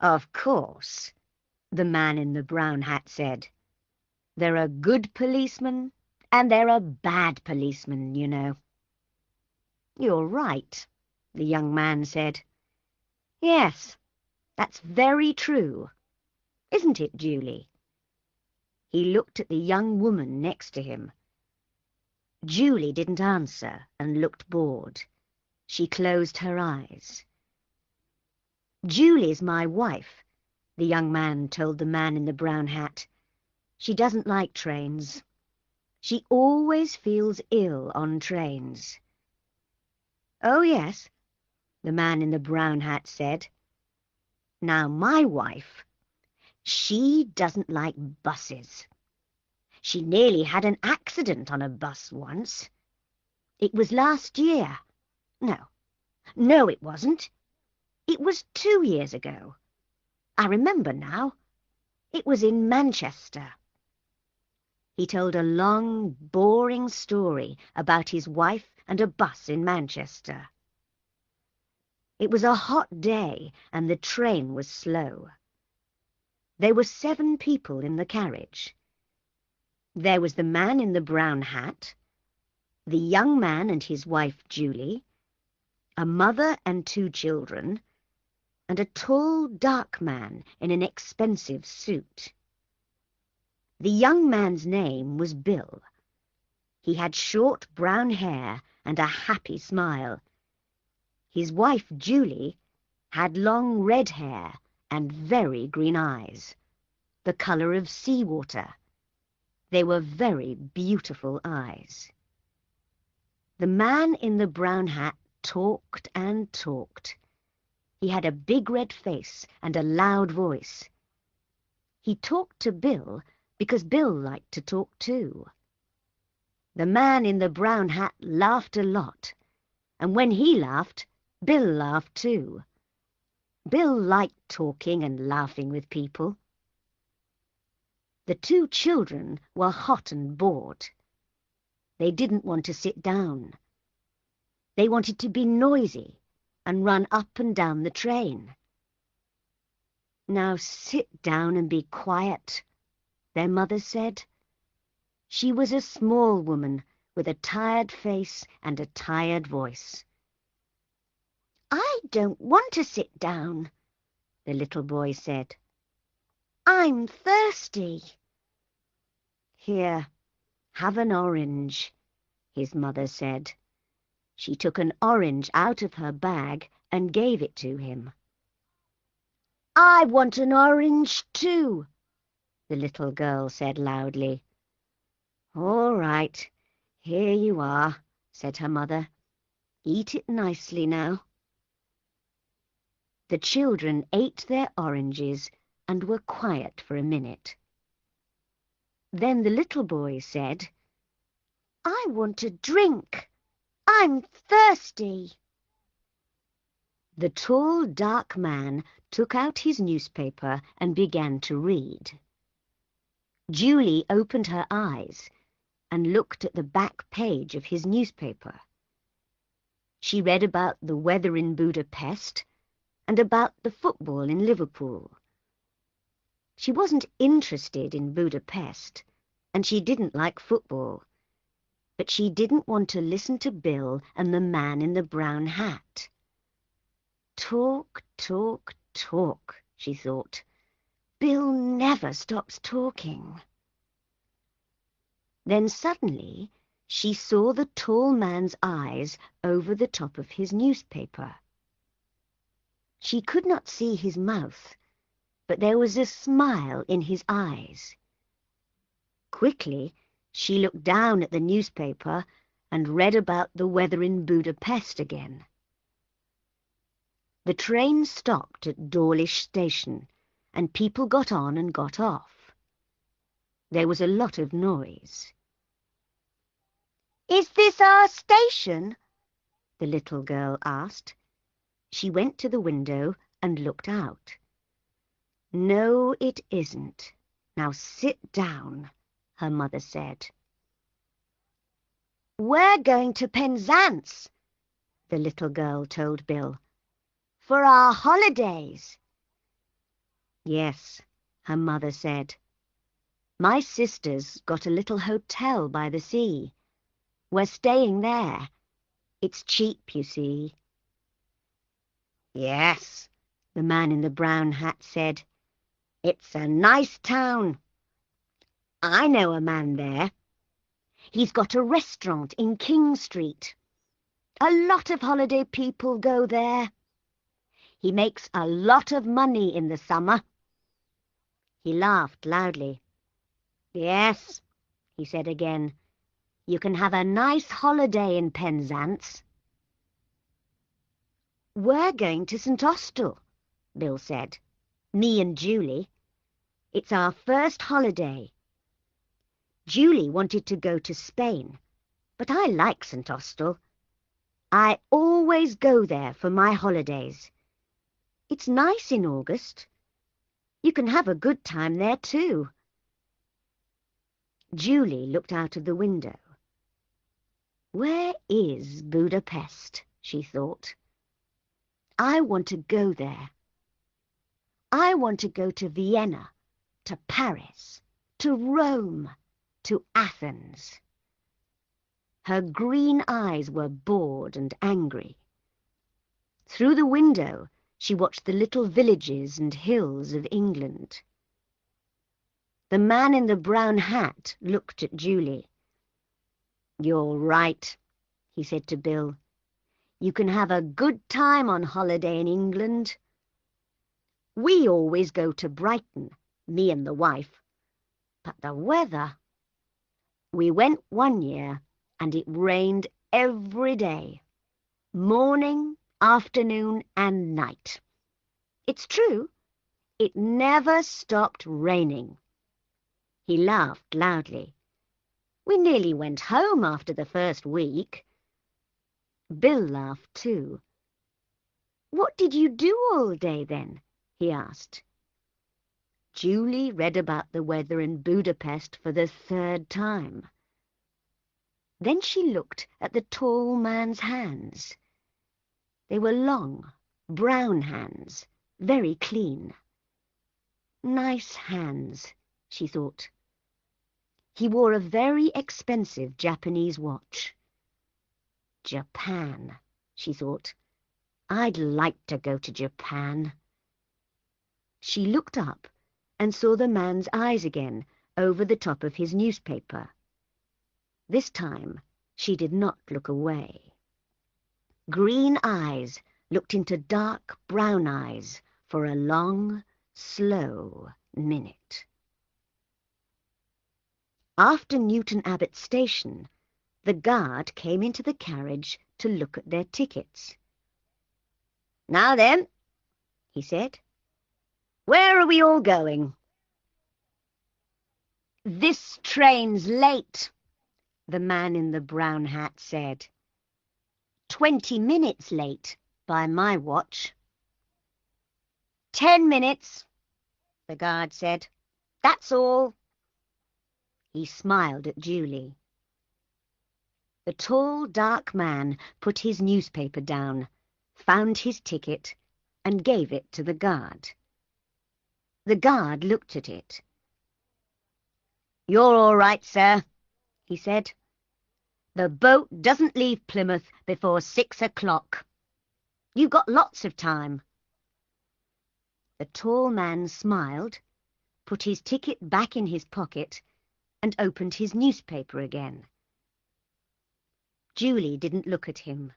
"Of course," the man in the brown hat said. "There are good policemen and there are bad policemen, you know." "You're right," the young man said. "Yes, that's very true. Isn't it, Julie?" He looked at the young woman next to him. Julie didn't answer and looked bored. She closed her eyes. "Julie's my wife," the young man told the man in the brown hat. "She doesn't like trains. She always feels ill on trains." "Oh, yes," the man in the brown hat said. "Now, my wife, she doesn't like buses. She nearly had an accident on a bus once. It was last year. No, it wasn't. It was 2 years ago. I remember now. It was in Manchester." He told a long, boring story about his wife and a bus in Manchester. It was a hot day and the train was slow. There were 7 people in the carriage. There was the man in the brown hat, the young man and his wife Julie, a mother and 2 children, and a tall, dark man in an expensive suit. The young man's name was Bill. He had short brown hair and a happy smile. His wife Julie had long red hair and very green eyes, the colour of seawater. They were very beautiful eyes. The man in the brown hat talked and talked. He had a big red face and a loud voice. He talked to Bill because Bill liked to talk too. The man in the brown hat laughed a lot, and when he laughed, Bill laughed too. Bill liked talking and laughing with people. The 2 children were hot and bored. They didn't want to sit down. They wanted to be noisy and run up and down the train. "Now sit down and be quiet," their mother said. She was a small woman with a tired face and a tired voice. "I don't want to sit down," the little boy said. "I'm thirsty." "Here, have an orange," his mother said. She took an orange out of her bag and gave it to him. "I want an orange too," the little girl said loudly. "All right, here you are," said her mother. "Eat it nicely now." The children ate their oranges and were quiet for a minute. Then the little boy said, "I want a drink. I'm thirsty." The tall, dark man took out his newspaper and began to read. Julie opened her eyes and looked at the back page of his newspaper. She read about the weather in Budapest and about the football in Liverpool. She wasn't interested in Budapest, and she didn't like football, but she didn't want to listen to Bill and the man in the brown hat. Talk, talk, talk, she thought. Bill never stops talking. Then suddenly she saw the tall man's eyes over the top of his newspaper. She could not see his mouth, but there was a smile in his eyes. Quickly, she looked down at the newspaper and read about the weather in Budapest again. The train stopped at Dawlish Station, and people got on and got off. There was a lot of noise. "Is this our station?" the little girl asked. She went to the window and looked out. "No, it isn't. Now sit down," her mother said. "We're going to Penzance," the little girl told Bill, "for our holidays." Yes, her mother said. My sister's got a little hotel by the sea. We're staying there. It's cheap, you see. Yes, the man in the brown hat said. It's a nice town. I know a man there. He's got a restaurant in King Street. A lot of holiday people go there. He makes a lot of money in the summer. He laughed loudly. Yes, he said again. You can have a nice holiday in Penzance. We're going to St. Austell, Bill said. Me and Julie. It's our first holiday. Julie wanted to go to Spain, but I like St. Austell. I always go there for my holidays. It's nice in August. You can have a good time there too. Julie looked out of the window. Where is Budapest? She thought. I want to go there. I want to go to Vienna, to Paris, to Rome, to Athens. Her green eyes were bored and angry. Through the window, she watched the little villages and hills of England. The man in the brown hat looked at Julie. You're right, he said to Bill. You can have a good time on holiday in England. We always go to Brighton, me and the wife. But the weather... We went one year, and it rained every day. Morning, afternoon, and night. It's true, it never stopped raining. He laughed loudly. We nearly went home after the first week. Bill laughed too. What did you do all day then? He asked. Julie read about the weather in Budapest for the third time. Then she looked at the tall man's hands. They were long, brown hands, very clean. Nice hands, she thought. He wore a very expensive Japanese watch. Japan, she thought. I'd like to go to Japan. She looked up and saw the man's eyes again over the top of his newspaper. This time she did not look away. Green eyes looked into dark brown eyes for a long, slow minute. After Newton Abbot station, the guard came into the carriage to look at their tickets. Now then, he said, where are we all going? This train's late, the man in the brown hat said. 20 minutes late by my watch. 10 minutes, the guard said. That's all. He smiled at Julie. The tall, dark man put his newspaper down, found his ticket, and gave it to the guard. The guard looked at it. You're all right, sir, he said. The boat doesn't leave Plymouth before 6 o'clock. You've got lots of time. The tall man smiled, put his ticket back in his pocket, and opened his newspaper again. Julie didn't look at him.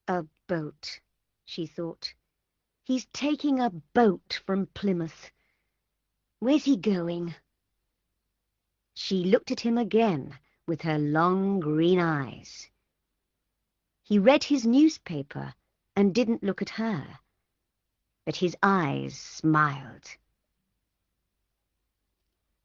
A boat, she thought. He's taking a boat from Plymouth. Where's he going? She looked at him again with her long green eyes. He read his newspaper and didn't look at her, but his eyes smiled.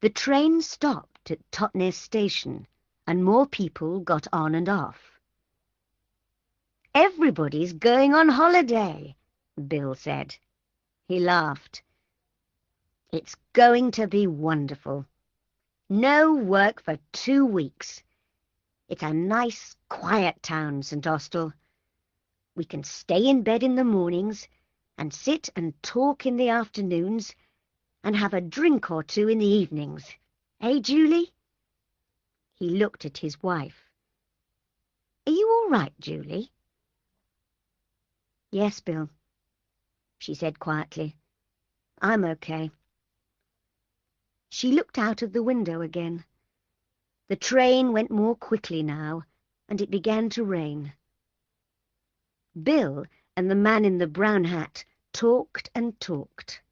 The train stopped at Totnes station, and more people got on and off. Everybody's going on holiday, Bill said. He laughed. It's going to be wonderful. No work for 2 weeks. It's a nice, quiet town, St. Austell. We can stay in bed in the mornings and sit and talk in the afternoons and have a drink or two in the evenings. Eh, Julie?" He looked at his wife. "Are you all right, Julie?" "Yes, Bill," she said quietly. "I'm okay." She looked out of the window again. The train went more quickly now, and it began to rain. Bill and the man in the brown hat talked and talked.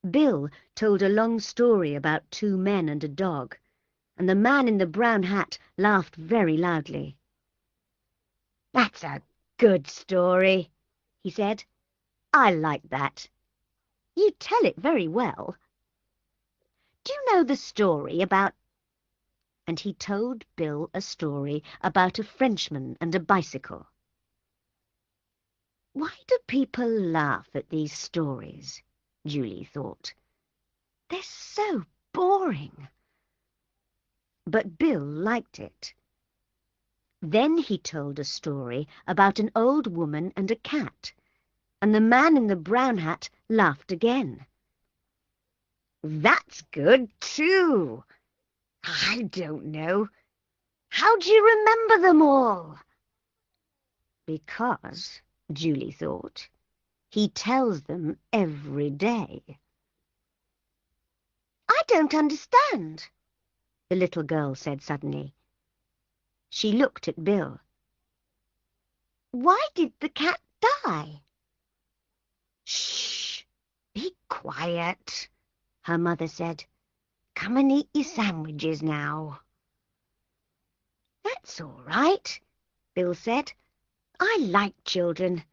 Bill told a long story about 2 men and a dog, and the man in the brown hat laughed very loudly. "That's a good story," he said. "I like that. You tell it very well. Do you know the story about—" And he told Bill a story about a Frenchman and a bicycle. Why do people laugh at these stories? Julie thought. They're so boring. But Bill liked it. Then he told a story about an old woman and a cat, and the man in the brown hat laughed again. "That's good, too. I don't know. How do you remember them all?" Because, Julie thought, he tells them every day. "I don't understand," the little girl said suddenly. She looked at Bill. "Why did the cat die?" "Shh! Be quiet," her mother said. "Come and eat your sandwiches now." "That's all right," Bill said. "I like children."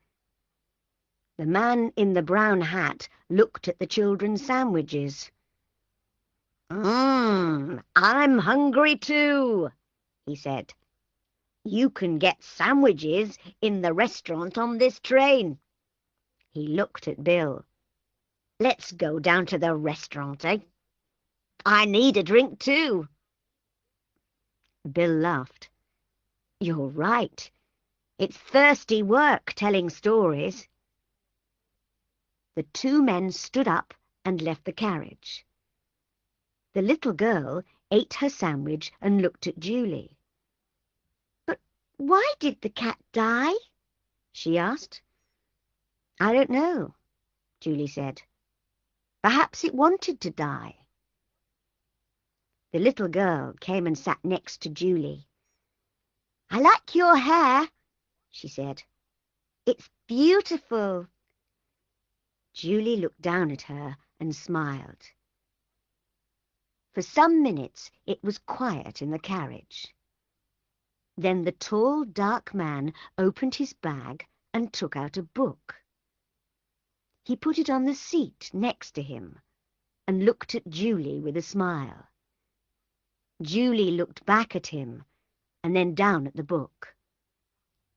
The man in the brown hat looked at the children's sandwiches. I'm hungry too," he said. "You can get sandwiches in the restaurant on this train." He looked at Bill. "Let's go down to the restaurant, eh? I need a drink too." Bill laughed. "You're right. It's thirsty work telling stories." The 2 men stood up and left the carriage. The little girl ate her sandwich and looked at Julie. "But why did the cat die?" she asked. "I don't know," Julie said. "Perhaps it wanted to die." The little girl came and sat next to Julie. "I like your hair," she said. "It's beautiful." Julie looked down at her and smiled. For some minutes it was quiet in the carriage. Then the tall, dark man opened his bag and took out a book. He put it on the seat next to him and looked at Julie with a smile. Julie looked back at him and then down at the book.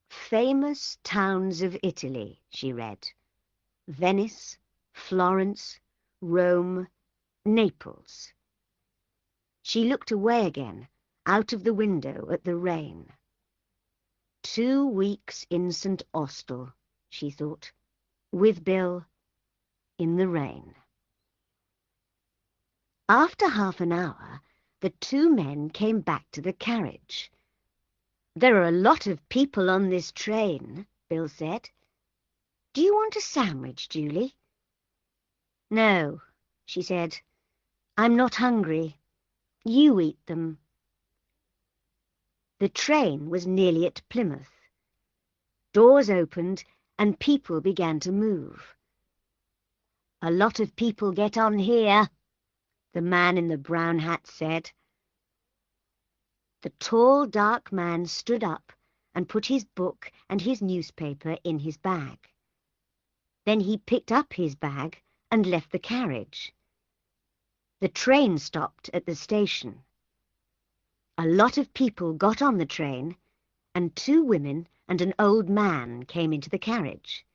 "Famous towns of Italy," she read. "Venice, Florence, Rome, Naples." She looked away again, out of the window at the rain. 2 weeks in St. Austell, she thought, with Bill, in the rain. After half an hour, the 2 men came back to the carriage. "There are a lot of people on this train," Bill said. "Do you want a sandwich, Julie?" "No," she said. "I'm not hungry. You eat them." The train was nearly at Plymouth. Doors opened and people began to move. "A lot of people get on here," the man in the brown hat said. The tall, dark man stood up and put his book and his newspaper in his bag. Then he picked up his bag and left the carriage. The train stopped at the station. A lot of people got on the train, and 2 women and an old man came into the carriage.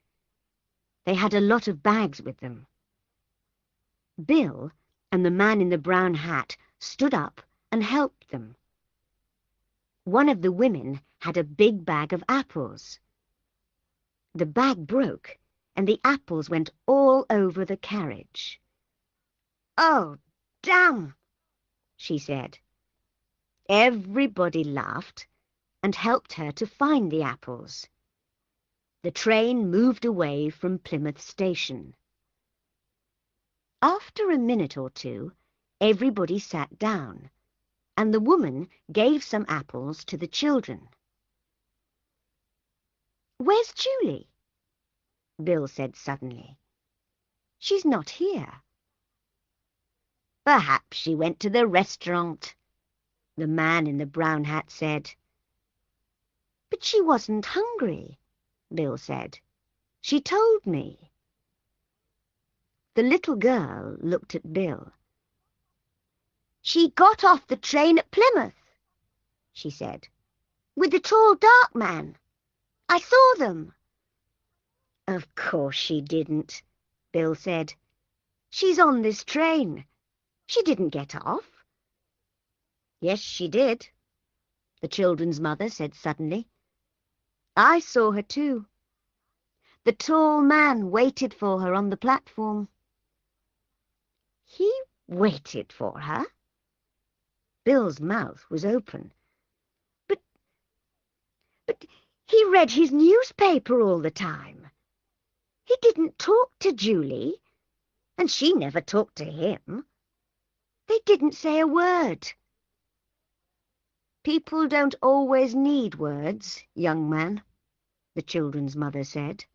They had a lot of bags with them. Bill and the man in the brown hat stood up and helped them. One of the women had a big bag of apples. The bag broke, and the apples went all over the carriage. "Oh, damn," she said. Everybody laughed and helped her to find the apples. The train moved away from Plymouth Station. After a minute or two, everybody sat down, and the woman gave some apples to the children. "Where's Julie?" Bill said suddenly. "She's not here." "Perhaps she went to the restaurant," the man in the brown hat said. "But she wasn't hungry," Bill said. "She told me." The little girl looked at Bill. "She got off the train at Plymouth," she said, "with the tall dark man. I saw them." "Of course she didn't," Bill said. "She's on this train. She didn't get off." "Yes, she did," the children's mother said suddenly. "I saw her too. The tall man waited for her on the platform." "He waited for her?" Bill's mouth was open. But he read his newspaper all the time. He didn't talk to Julie, and she never talked to him. They didn't say a word." "People don't always need words, young man," the children's mother said.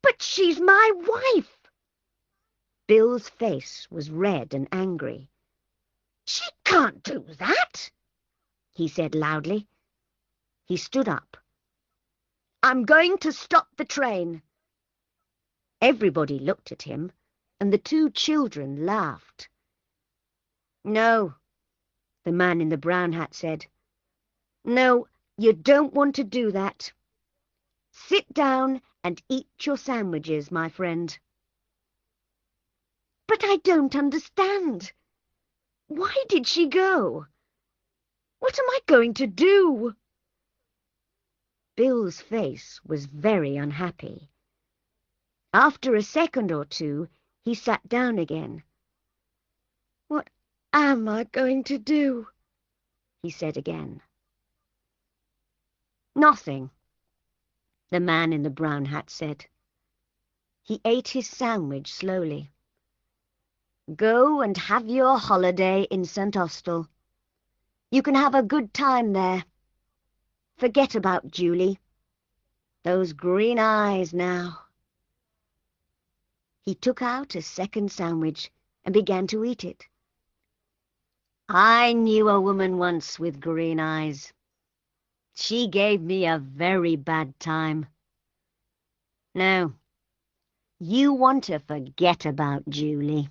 "But she's my wife!" Bill's face was red and angry. "She can't do that," he said loudly. He stood up. "I'm going to stop the train." Everybody looked at him, and the two children laughed. "No," the man in the brown hat said. "No, you don't want to do that. Sit down and eat your sandwiches, my friend." "But I don't understand. Why did she go? What am I going to do?" Bill's face was very unhappy. After a second or two, he sat down again. "What am I going to do?" he said again. "Nothing," the man in the brown hat said. He ate his sandwich slowly. "Go and have your holiday in St. Austell. You can have a good time there. Forget about Julie. Those green eyes now." He took out a second sandwich and began to eat it. "I knew a woman once with green eyes. She gave me a very bad time. No, you want to forget about Julie."